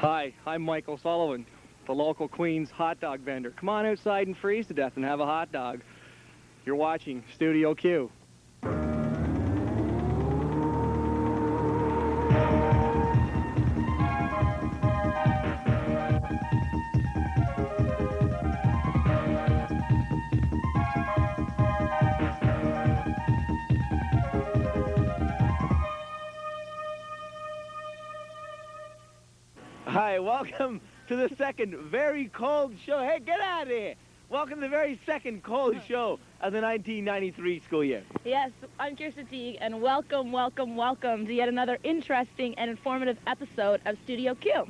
Hi, I'm Michael Sullivan, the local Queens hot dog vendor. Come on outside and freeze to death and have a hot dog. You're watching Studio Q. Hi, welcome to the second very cold show. Hey, get out of here! Welcome to the very second cold show of the 1993 school year. Yes, I'm Kirsten Teague, and welcome to yet another interesting and informative episode of Studio Q.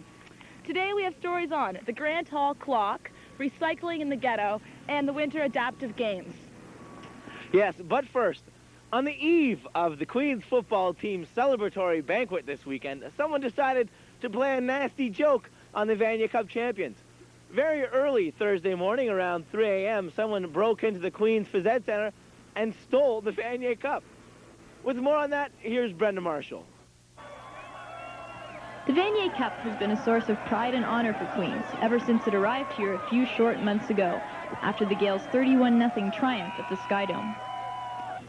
Today we have stories on the Grant Hall clock, recycling in the ghetto, and the winter adaptive games. Yes, but first, on the eve of the Queens football team's celebratory banquet this weekend, someone decided to play a nasty joke on the Vanier Cup champions. Very early Thursday morning, around 3 a.m., someone broke into the Queens Phys Ed Center and stole the Vanier Cup. With more on that, here's Brenda Marshall. The Vanier Cup has been a source of pride and honor for Queens ever since it arrived here a few short months ago, after the Gales' 31-0 triumph at the Skydome.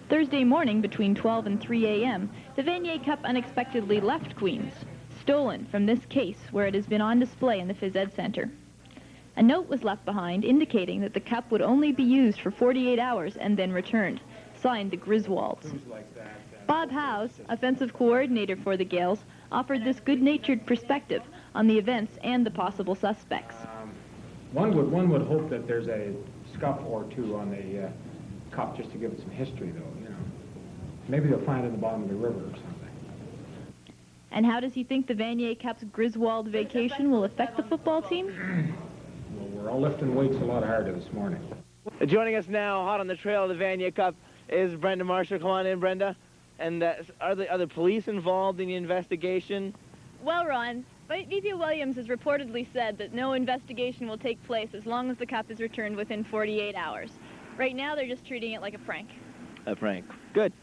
Thursday morning, between 12 and 3 a.m., the Vanier Cup unexpectedly left Queens, stolen from this case where it has been on display in the Phys Ed Center. A note was left behind indicating that the cup would only be used for 48 hours and then returned, signed the Griswolds. Bob House, offensive coordinator for the Gales, offered this good-natured perspective on the events and the possible suspects. One would hope that there's a scuff or two on the cup just to give it some history, though, you know. Maybe they'll find it in the bottom of the river or something. And how does he think the Vanier Cup's Griswold vacation will affect the football team? Well, we're all lifting weights a lot harder this morning. Joining us now, hot on the trail of the Vanier Cup, is Brenda Marshall. Come on in, Brenda. And are the police involved in the investigation? Well, Ron, VP Williams has reportedly said that no investigation will take place as long as the cup is returned within 48 hours. Right now, they're just treating it like a prank. A prank. Good.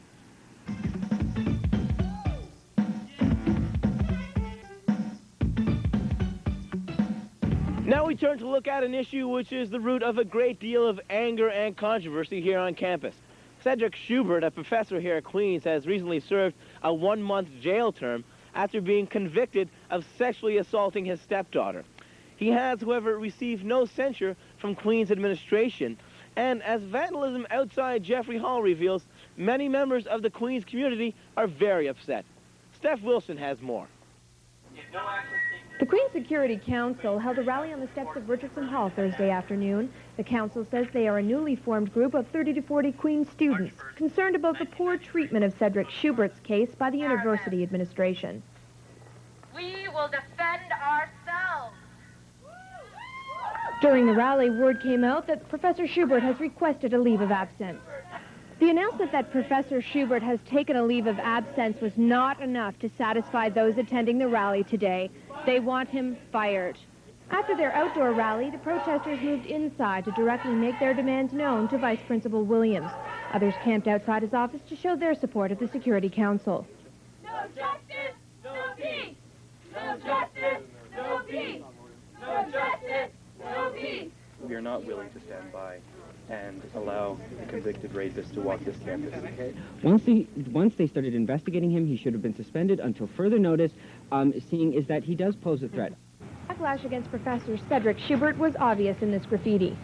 Now we turn to look at an issue which is the root of a great deal of anger and controversy here on campus. Cedric Schubert, a professor here at Queens, has recently served a 1-month jail term after being convicted of sexually assaulting his stepdaughter. He has, however, received no censure from Queens administration, and as vandalism outside Jeffrey Hall reveals, many members of the Queens community are very upset. Steph Wilson has more. The Queens Security Council held a rally on the steps of Richardson Hall Thursday afternoon. The council says they are a newly formed group of 30 to 40 Queens students concerned about the poor treatment of Cedric Schubert's case by the university administration. We will defend ourselves. During the rally, word came out that Professor Schubert has requested a leave of absence. The announcement that Professor Schubert has taken a leave of absence was not enough to satisfy those attending the rally today. They want him fired. After their outdoor rally, the protesters moved inside to directly make their demands known to Vice Principal Williams. Others camped outside his office to show their support of the Security Council. No justice, no peace. No justice, no peace. No justice, no peace. We are not willing to stand by and allow the convicted rapist to walk this campus. Once they started investigating him, he should have been suspended until further notice, seeing is that he does pose a threat. Backlash against Professor Cedric Schubert was obvious in this graffiti.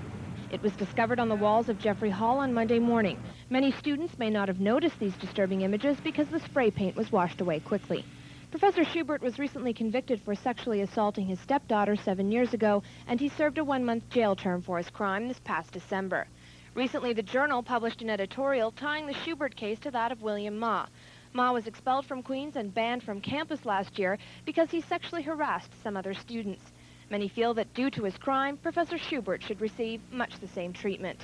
It was discovered on the walls of Jeffrey Hall on Monday morning. Many students may not have noticed these disturbing images because the spray paint was washed away quickly. Professor Schubert was recently convicted for sexually assaulting his stepdaughter 7 years ago, and he served a 1-month jail term for his crime this past December. Recently, the Journal published an editorial tying the Schubert case to that of William Ma. Ma was expelled from Queens and banned from campus last year because he sexually harassed some other students. Many feel that due to his crime, Professor Schubert should receive much the same treatment.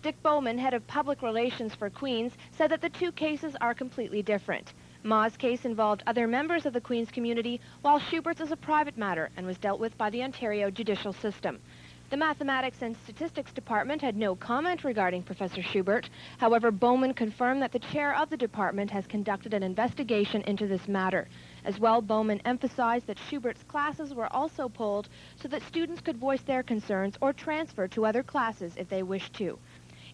Dick Bowman, head of public relations for Queens, said that the two cases are completely different. Ma's case involved other members of the Queens community, while Schubert's is a private matter and was dealt with by the Ontario judicial system. The Mathematics and Statistics Department had no comment regarding Professor Schubert. However, Bowman confirmed that the chair of the department has conducted an investigation into this matter. As well, Bowman emphasized that Schubert's classes were also polled so that students could voice their concerns or transfer to other classes if they wished to.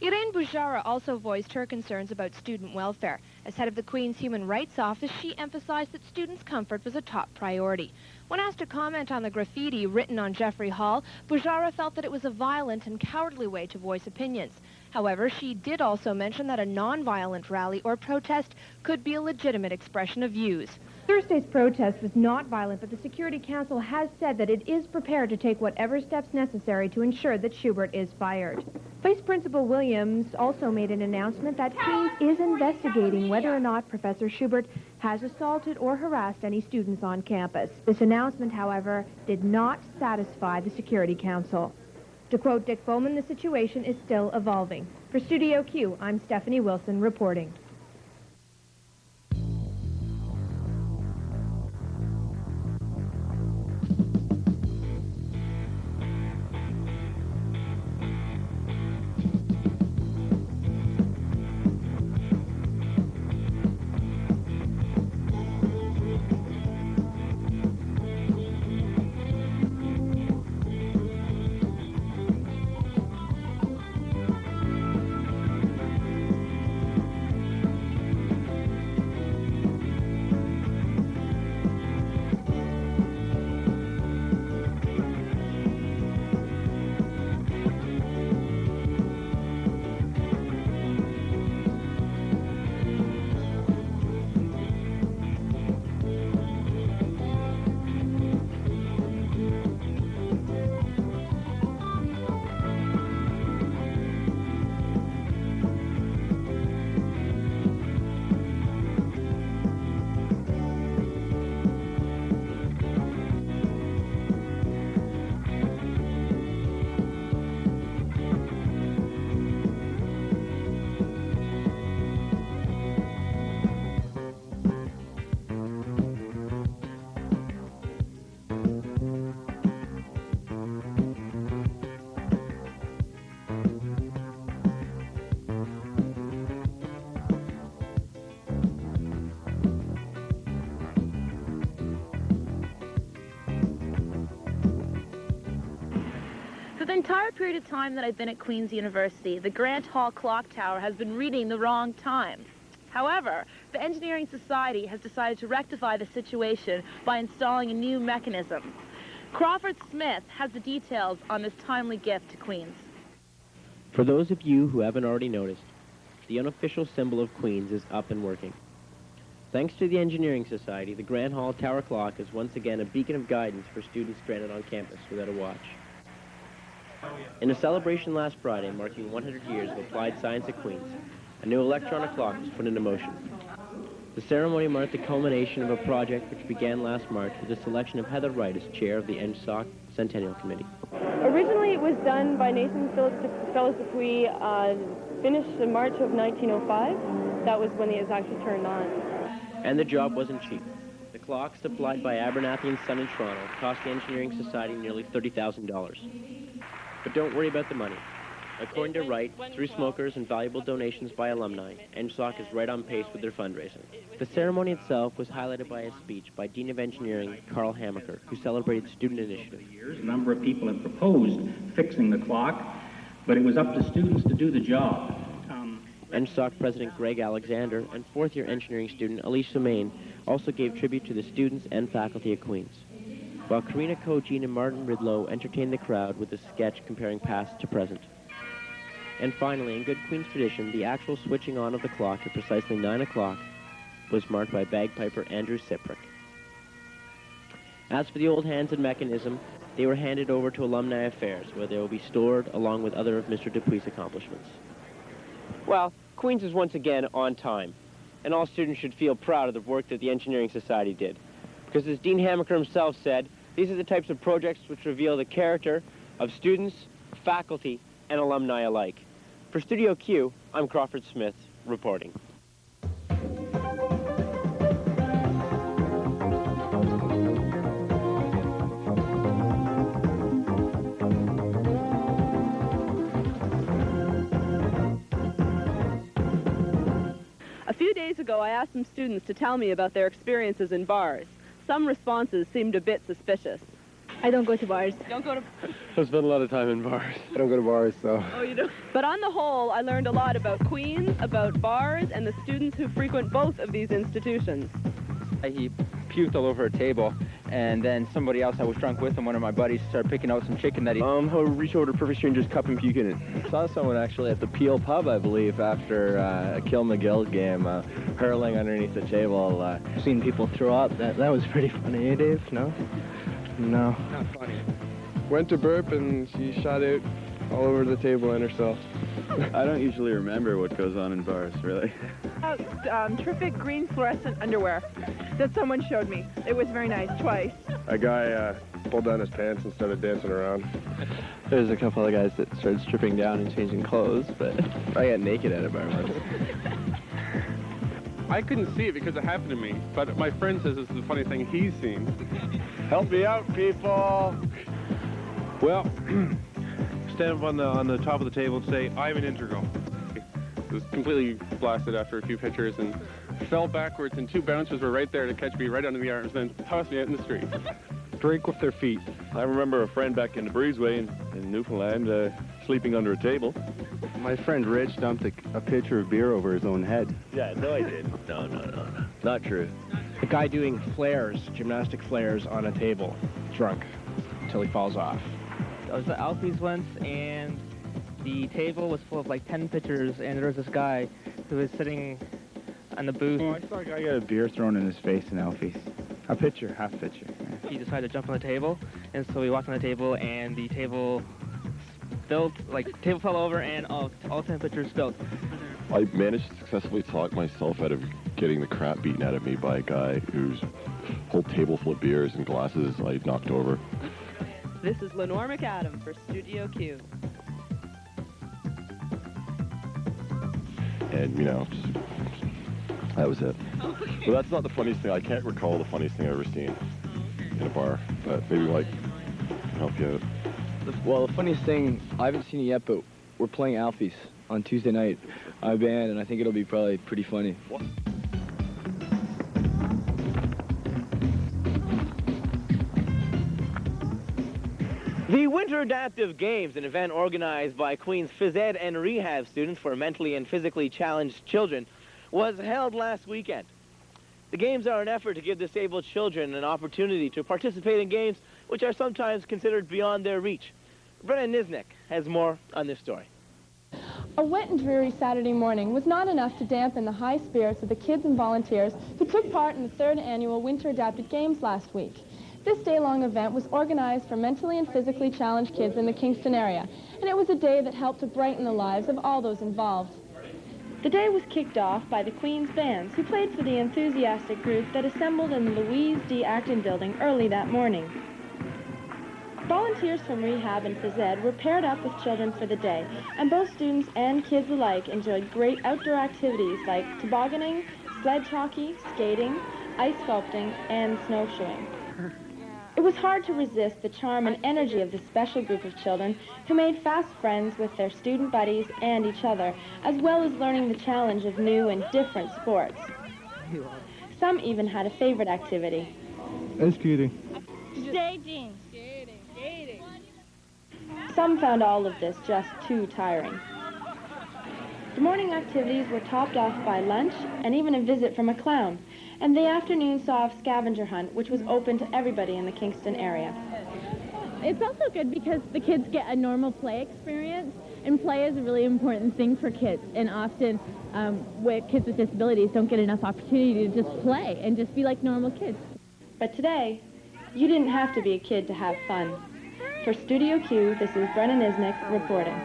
Irene Bujara also voiced her concerns about student welfare. As head of the Queen's Human Rights Office, she emphasized that students' comfort was a top priority. When asked to comment on the graffiti written on Jeffrey Hall, Bujara felt that it was a violent and cowardly way to voice opinions. However, she did also mention that a non-violent rally or protest could be a legitimate expression of views. Thursday's protest was not violent, but the Security Council has said that it is prepared to take whatever steps necessary to ensure that Schubert is fired. Vice Principal Williams also made an announcement that Queen's is investigating whether or not Professor Schubert has assaulted or harassed any students on campus. This announcement, however, did not satisfy the Security Council. To quote Dick Bowman, the situation is still evolving. For Studio Q, I'm Stephanie Wilson reporting. For the entire period of time that I've been at Queen's University, the Grant Hall clock tower has been reading the wrong time. However, the Engineering Society has decided to rectify the situation by installing a new mechanism. Crawford Smith has the details on this timely gift to Queen's. For those of you who haven't already noticed, the unofficial symbol of Queen's is up and working. Thanks to the Engineering Society, the Grant Hall tower clock is once again a beacon of guidance for students stranded on campus without a watch. In a celebration last Friday marking 100 years of applied science at Queen's, a new electronic clock was put into motion. The ceremony marked the culmination of a project which began last March with the selection of Heather Wright as chair of the NSOC Centennial Committee. Originally, it was done by Nathan Fellows Dupuis, finished in March of 1905. That was when it was actually turned on. And the job wasn't cheap. The clock, supplied by Abernathy & Son in Toronto, cost the Engineering Society nearly $30,000. But don't worry about the money. According to Wright, through smokers and valuable donations by alumni, NSOC is right on pace with their fundraising. The ceremony itself was highlighted by a speech by Dean of Engineering, Carl Hamaker, who celebrated student initiative. A number of people have proposed fixing the clock, but it was up to students to do the job. NSOC President Greg Alexander and fourth-year engineering student Alicia Main also gave tribute to the students and faculty at Queen's, while Karina Kojin and Martin Ridlow entertained the crowd with a sketch comparing past to present. And finally, in good Queen's tradition, the actual switching on of the clock at precisely 9 o'clock was marked by bagpiper Andrew Siprick. As for the old hands and mechanism, they were handed over to Alumni Affairs, where they will be stored along with other of Mr. Dupuis' accomplishments. Well, Queen's is once again on time, and all students should feel proud of the work that the Engineering Society did. Because as Dean Hamaker himself said, these are the types of projects which reveal the character of students, faculty, and alumni alike. For Studio Q, I'm Crawford Smith, reporting. A few days ago, I asked some students to tell me about their experiences in bars. some responses seemed a bit suspicious. I don't go to bars. Don't go to... I spend a lot of time in bars. I don't go to bars, so... Oh, you don't? But on the whole, I learned a lot about Queens, about bars, and the students who frequent both of these institutions. He puked all over a table, and then somebody else I was drunk with, and one of my buddies started picking out some chicken that he... He'll reach over to a perfect stranger's cup and puke in it. Saw someone actually at the Peel pub, I believe, after a Kill-McGill game, hurling underneath the table. Seen people throw up. That was pretty funny, eh, Dave? No? No. Not funny. Went to burp and she shot out all over the table and herself. I don't usually remember what goes on in bars, really. Terrific green fluorescent underwear that someone showed me. It was very nice, twice. A guy pulled down his pants and started dancing around. There's a couple of guys that started stripping down and changing clothes, but I got naked at a bar once. I couldn't see it because it happened to me, but my friend says it's the funny thing he's seen. Help me out, people! Well, stand up on the top of the table and say, I have an integral. It was completely blasted after a few pitchers and fell backwards, and two bouncers were right there to catch me right under the arms and then tossed me out in the street. Drink with their feet. I remember a friend back in the Breezeway in Newfoundland sleeping under a table. My friend Rich dumped a pitcher of beer over his own head. Yeah, no I didn't. No. Not true. A guy doing flares, gymnastic flares on a table, drunk, until he falls off. I was at Alfie's once, and the table was full of like 10 pitchers, and there was this guy who was sitting on the booth. Oh, I saw a guy get a beer thrown in his face in Alfie's. A pitcher, half pitcher. Yeah. He decided to jump on the table, and so we walked on the table, and the table spilled, table fell over, and all 10 pitchers spilled. I managed to successfully talk myself out of getting the crap beaten out of me by a guy whose whole table full of beers and glasses I knocked over. This is Lenore McAdam for Studio Q. And, that was it. But that's not the funniest thing. I can't recall the funniest thing I've ever seen in a bar, but maybe, help you out. Well, the funniest thing, I haven't seen it yet, but we're playing Alfie's on Tuesday night. I'm a band, and I think it'll be probably pretty funny. The Winter Adaptive Games, an event organized by Queen's phys ed and rehab students for mentally and physically challenged children, was held last weekend. The games are an effort to give disabled children an opportunity to participate in games which are sometimes considered beyond their reach. Brennan Nisnik has more on this story. A wet and dreary Saturday morning was not enough to dampen the high spirits of the kids and volunteers who took part in the 3rd annual Winter Adapted Games last week. This day-long event was organized for mentally and physically challenged kids in the Kingston area, and it was a day that helped to brighten the lives of all those involved. The day was kicked off by the Queen's bands, who played for the enthusiastic group that assembled in the Louise D. Acton building early that morning. Volunteers from rehab and phys ed were paired up with children for the day, and both students and kids alike enjoyed great outdoor activities like tobogganing, sledge hockey, skating, ice sculpting, and snowshoeing. It was hard to resist the charm and energy of this special group of children who made fast friends with their student buddies and each other, as well as learning the challenge of new and different sports. Some even had a favorite activity. Skating. Skating. Some found all of this just too tiring. The morning activities were topped off by lunch and even a visit from a clown. And the afternoon saw a scavenger hunt, which was open to everybody in the Kingston area. It's also good because the kids get a normal play experience, and play is a really important thing for kids. And often, kids with disabilities don't get enough opportunity to just play and just be like normal kids. But today, you didn't have to be a kid to have fun. For Studio Q, this is Brennan Nisnik reporting.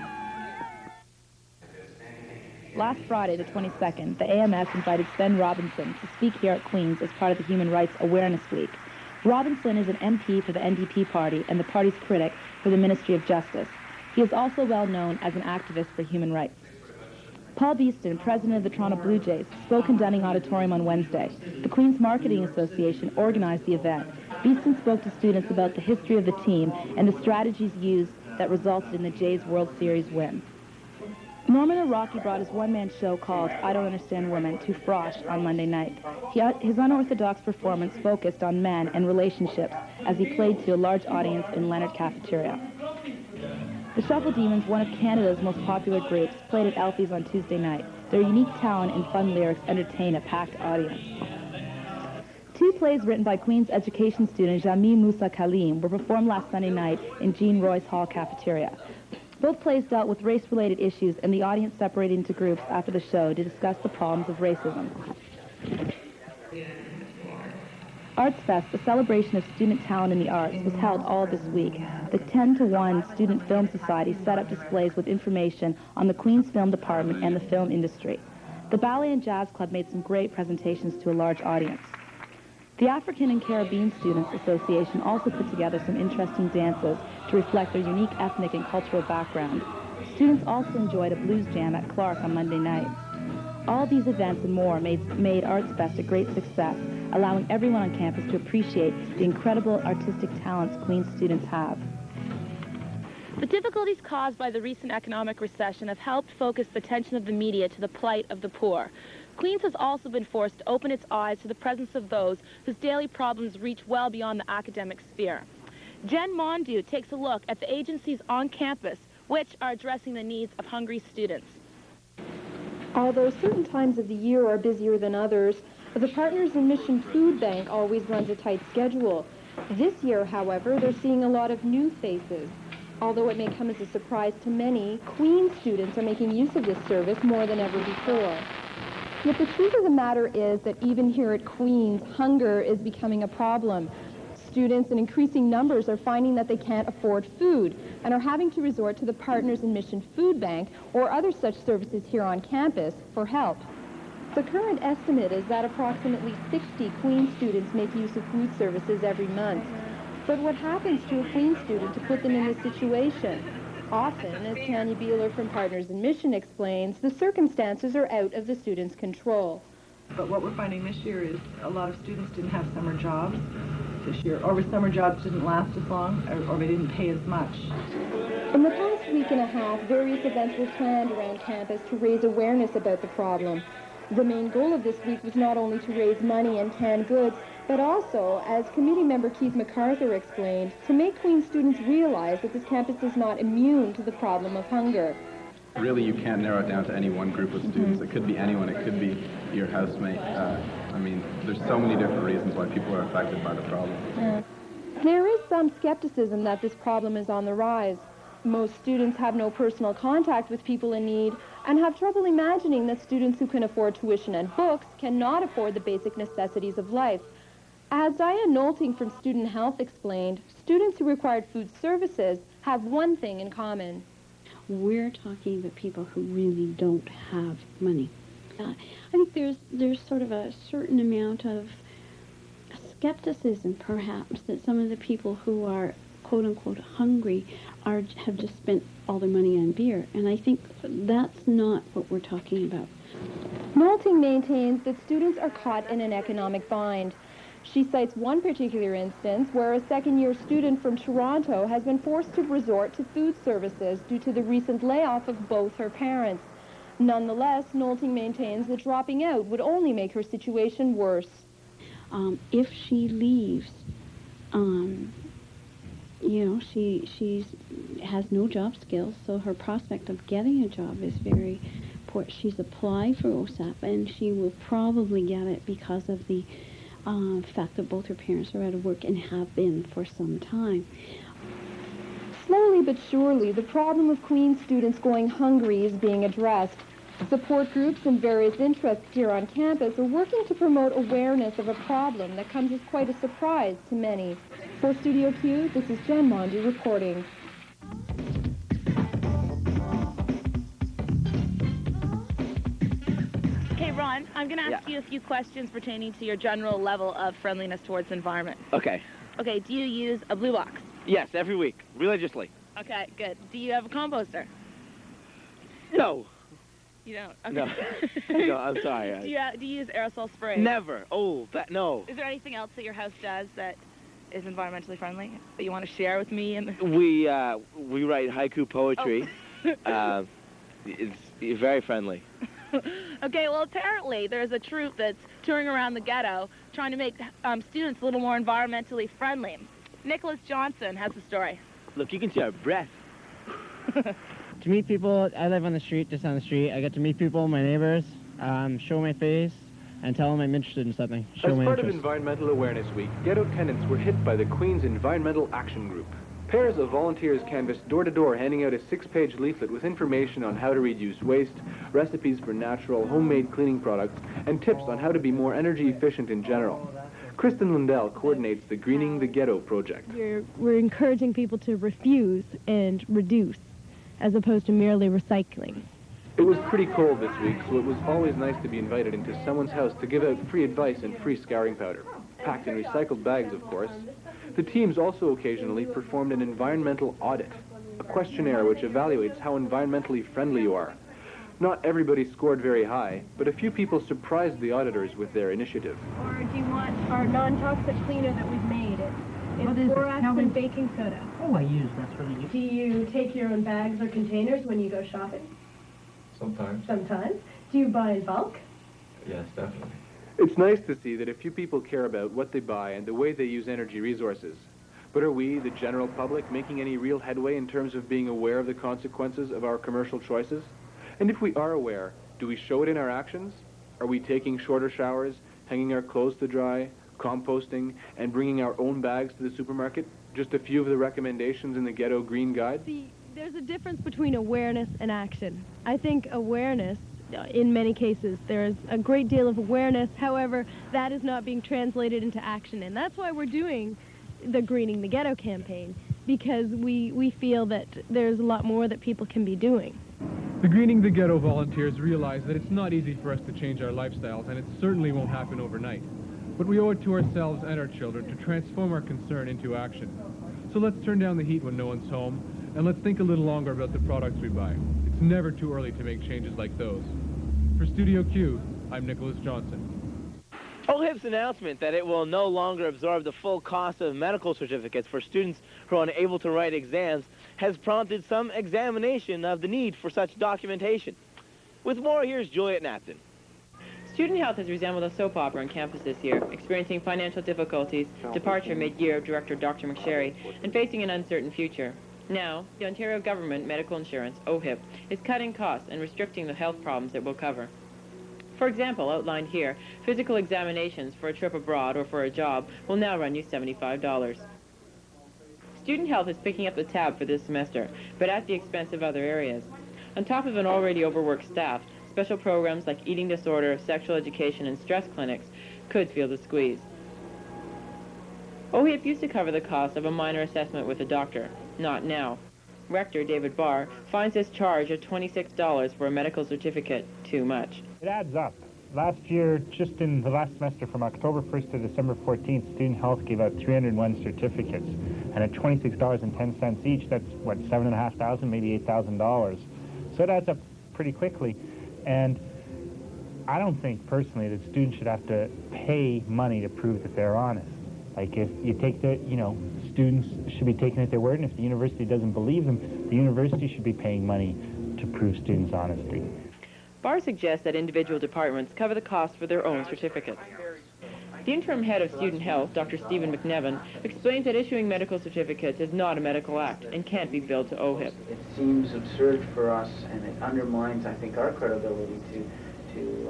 Last Friday, the 22nd, the AMS invited Sven Robinson to speak here at Queen's as part of the Human Rights Awareness Week. Robinson is an MP for the NDP party and the party's critic for the Ministry of Justice. He is also well known as an activist for human rights. Paul Beeston, president of the Toronto Blue Jays, spoke in Dunning Auditorium on Wednesday. The Queen's Marketing Association organized the event. Beeston spoke to students about the history of the team and the strategies used that resulted in the Jays' World Series win. Norman Araki brought his one-man show called I Don't Understand Women to Frosh on Monday night. His unorthodox performance focused on men and relationships as he played to a large audience in Leonard Cafeteria. The Shuffle Demons, one of Canada's most popular groups, played at Alfie's on Tuesday night. Their unique talent and fun lyrics entertain a packed audience. Two plays written by Queen's education student Jami Musa Kalim were performed last Sunday night in Jean Royce Hall Cafeteria. Both plays dealt with race-related issues, and the audience separated into groups after the show to discuss the problems of racism. Arts Fest, a celebration of student talent in the arts, was held all this week. The 10-to-1 Student Film Society set up displays with information on the Queen's Film Department and the film industry. The Ballet and Jazz Club made some great presentations to a large audience. The African and Caribbean Students Association also put together some interesting dances to reflect their unique ethnic and cultural background. Students also enjoyed a blues jam at Clark on Monday night. All these events and more made Arts Fest a great success, allowing everyone on campus to appreciate the incredible artistic talents Queen's students have. The difficulties caused by the recent economic recession have helped focus the attention of the media to the plight of the poor. Queen's has also been forced to open its eyes to the presence of those whose daily problems reach well beyond the academic sphere. Jen Mondu takes a look at the agencies on campus which are addressing the needs of hungry students. Although certain times of the year are busier than others, the Partners in Mission Food Bank always runs a tight schedule. This year, however, they're seeing a lot of new faces. Although it may come as a surprise to many, Queen's students are making use of this service more than ever before. Yet the truth of the matter is that even here at Queen's, hunger is becoming a problem. Students in increasing numbers are finding that they can't afford food and are having to resort to the Partners in Mission Food Bank or other such services here on campus for help. The current estimate is that approximately 60 Queen's students make use of food services every month. But what happens to a Queen's student to put them in this situation? Often, as Tanya Beeler from Partners in Mission explains, the circumstances are out of the student's control. But what we're finding this year is a lot of students didn't have summer jobs this year, or summer jobs didn't last as long, or they didn't pay as much. In the past week and a half, various events were planned around campus to raise awareness about the problem. The main goal of this week was not only to raise money and canned goods, but also, as committee member Keith MacArthur explained, to make Queen's students realize that this campus is not immune to the problem of hunger. Really, you can't narrow it down to any one group of students. It could be anyone. It could be your housemate. I mean, there's so many different reasons why people are affected by the problem. There is some skepticism that this problem is on the rise. Most students have no personal contact with people in need and have trouble imagining that students who can afford tuition and books cannot afford the basic necessities of life. As Diane Nolting from Student Health explained, students who required food services have one thing in common. We're talking about people who really don't have money. I think there's sort of a certain amount of skepticism, perhaps, that some of the people who are quote-unquote hungry have just spent all their money on beer, and I think that's not what we're talking about. Nolting maintains that students are caught in an economic bind. She cites one particular instance where a second-year student from Toronto has been forced to resort to food services due to the recent layoff of both her parents. Nonetheless, Nolting maintains that dropping out would only make her situation worse. If she leaves, you know, she has no job skills, so her prospect of getting a job is very poor. She's applied for OSAP, and she will probably get it because of the fact that both her parents are out of work and have been for some time. Slowly but surely, the problem of Queen's students going hungry is being addressed. Support groups and various interests here on campus are working to promote awareness of a problem that comes as quite a surprise to many. For Studio Q, this is Jen Mondu reporting. Okay, Ron, I'm going to ask you a few questions pertaining to your general level of friendliness towards the environment. Okay. Okay, do you use a blue box? Yes, every week, religiously. Okay, good. Do you have a composter? No. You don't? Okay. No. No, I'm sorry. Do you use aerosol spray? Never. Oh, no. Is there anything else that your house does that is environmentally friendly that you want to share with me? We write haiku poetry. Oh. It's, Very friendly. Okay, well, apparently there's a troupe that's touring around the ghetto trying to make students a little more environmentally friendly. Nicholas Johnson has the story. Look, you can see our breath. To meet people, I live on the street, just on the street. I get to meet people, my neighbors, show my face, and tell them I'm interested in something. Show As my part interest. of Environmental Awareness Week, ghetto tenants were hit by the Queen's Environmental Action Group. Pairs of volunteers canvassed door-to-door, handing out a 6-page leaflet with information on how to reduce waste, recipes for natural, homemade cleaning products, and tips on how to be more energy efficient in general. Kristen Lundell coordinates the Greening the Ghetto project. We're encouraging people to refuse and reduce, as opposed to merely recycling. It was pretty cold this week, so it was always nice to be invited into someone's house to give out free advice and free scouring powder. Packed in recycled bags, of course. The teams also occasionally performed an environmental audit, a questionnaire which evaluates how environmentally friendly you are. Not everybody scored very high, but a few people surprised the auditors with their initiative. Or do you want our non-toxic cleaner that we've made? It's borax and baking soda. Oh, I use, that's really good. Do you take your own bags or containers when you go shopping? Sometimes. Sometimes. Do you buy in bulk? Yes, definitely. It's nice to see that a few people care about what they buy and the way they use energy resources. But are we, the general public, making any real headway in terms of being aware of the consequences of our commercial choices? And if we are aware, do we show it in our actions? Are we taking shorter showers, hanging our clothes to dry, composting, and bringing our own bags to the supermarket? Just a few of the recommendations in the Ghetto Green Guide? There's a difference between awareness and action. I think awareness, in many cases, there's a great deal of awareness. However, that is not being translated into action. And that's why we're doing the Greening the Ghetto campaign, because we feel that there's a lot more that people can be doing. The Greening the Ghetto volunteers realize that it's not easy for us to change our lifestyles, and it certainly won't happen overnight. But we owe it to ourselves and our children to transform our concern into action. So let's turn down the heat when no one's home, and let's think a little longer about the products we buy. It's never too early to make changes like those. For Studio Q, I'm Nicholas Johnson. OHIP's announcement that it will no longer absorb the full cost of medical certificates for students who are unable to write exams has prompted some examination of the need for such documentation. With more, here's Juliet Napton. Student health has resembled a soap opera on campus this year, experiencing financial difficulties, departure mid-year of Director Dr. McSherry, and facing an uncertain future. Now, the Ontario Government Medical Insurance, OHIP, is cutting costs and restricting the health problems it will cover. For example, outlined here, physical examinations for a trip abroad or for a job will now run you $75. Student health is picking up the tab for this semester, but at the expense of other areas. On top of an already overworked staff, special programs like eating disorder, sexual education, and stress clinics could feel the squeeze. OHIP used to cover the cost of a minor assessment with a doctor. Not now. Rector David Barr finds this charge of $26 for a medical certificate too much. It adds up. Last year, just in the last semester from October 1st to December 14th, Student Health gave out 301 certificates. And at $26.10 each, that's, what, $7,500, maybe $8,000. So it adds up pretty quickly. And I don't think, personally, that students should have to pay money to prove that they're honest. Like, if you take the, students should be taken at their word, and if the university doesn't believe them, the university should be paying money to prove students' honesty. Barr suggests that individual departments cover the cost for their own certificates. The interim head of student health, Dr. Stephen McNevin, explains that issuing medical certificates is not a medical act and can't be billed to OHIP. It seems absurd for us, and it undermines, I think, our credibility to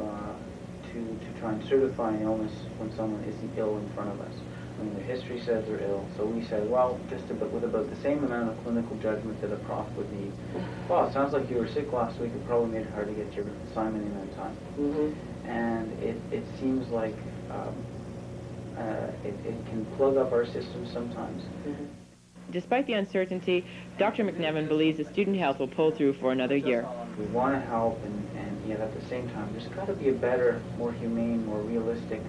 try and certify an illness when someone isn't ill in front of us. I mean, the history says they're ill, so we say, well, with about the same amount of clinical judgment that a prof would need. Well, it sounds like you were sick last week. It probably made it hard to get your assignment in that time. Mm-hmm. And it seems like it can plug up our system sometimes. Mm-hmm. Despite the uncertainty, Dr. McNevin believes that student health will pull through for another year. We want to help, and yet at the same time, there's got to be a better, more humane, more realistic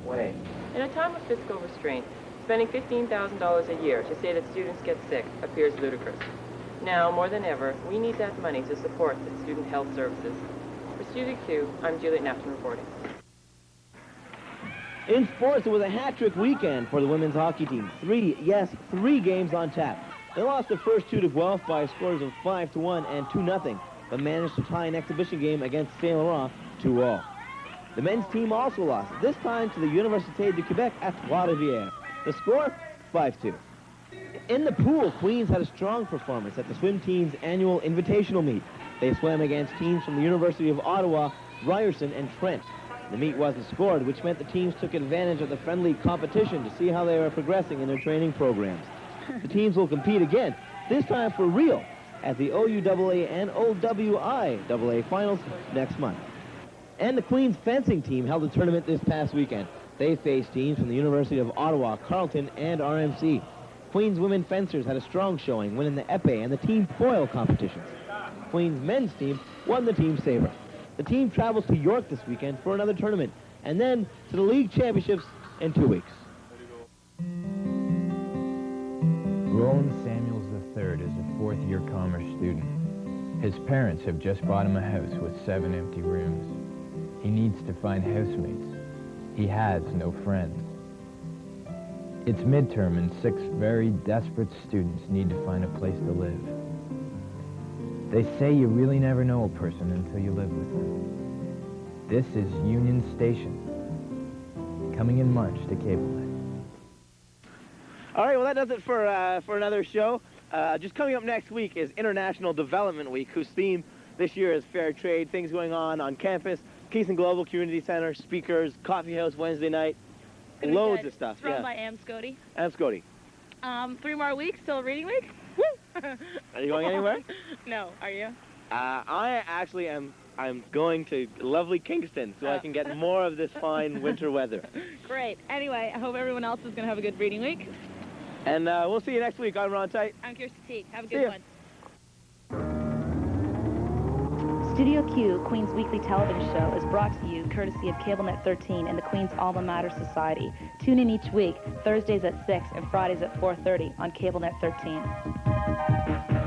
way. In a time of fiscal restraint, spending $15,000 a year to say that students get sick appears ludicrous. Now, more than ever, we need that money to support the student health services. For Studio Q, I'm Juliet Napton reporting. In sports, it was a hat-trick weekend for the women's hockey team. Three games on tap. They lost the first two to Guelph by scores of 5-1 and 2-0. but managed to tie an exhibition game against Saint Laurent 2-all. The men's team also lost, this time to the Université du Québec at Trois-Rivières. The score, 5-2. In the pool, Queens had a strong performance at the swim team's annual invitational meet. They swam against teams from the University of Ottawa, Ryerson, and Trent. The meet wasn't scored, which meant the teams took advantage of the friendly competition to see how they were progressing in their training programs. The teams will compete again, this time for real, at the OUAA and OWIAA finals next month. And the Queens fencing team held a tournament this past weekend. They faced teams from the University of Ottawa, Carleton, and RMC. Queens women fencers had a strong showing, winning the épée and the team foil competitions. Queens men's team won the team saber. The team travels to York this weekend for another tournament, and then to the league championships in 2 weeks. Roland Samuels III is a fourth-year commerce student. His parents have just bought him a house with 7 empty rooms. He needs to find housemates. He has no friends. It's midterm and 6 very desperate students need to find a place to live. They say you really never know a person until you live with them. This is Union Station, coming in March to CableNet. All right, well, that does it for another show. Just coming up next week is International Development Week, whose theme this year is fair trade, things going on campus, Keystone Global Community Center, speakers, coffee house Wednesday night, loads of stuff. It's run by Am Scody. Am Scody. 3 more weeks till reading week. Woo! Are you going anywhere? No, are you? I actually am. I'm going to lovely Kingston so I can get more of this fine winter weather. Great. Anyway, I hope everyone else is going to have a good reading week. And we'll see you next week. I'm Ron Tite. I'm Kirsty Teague. Have a good one. Studio Q, Queen's weekly television show, is brought to you courtesy of CableNet 13 and the Queen's Alma Mater Society. Tune in each week, Thursdays at 6 and Fridays at 4:30 on CableNet 13.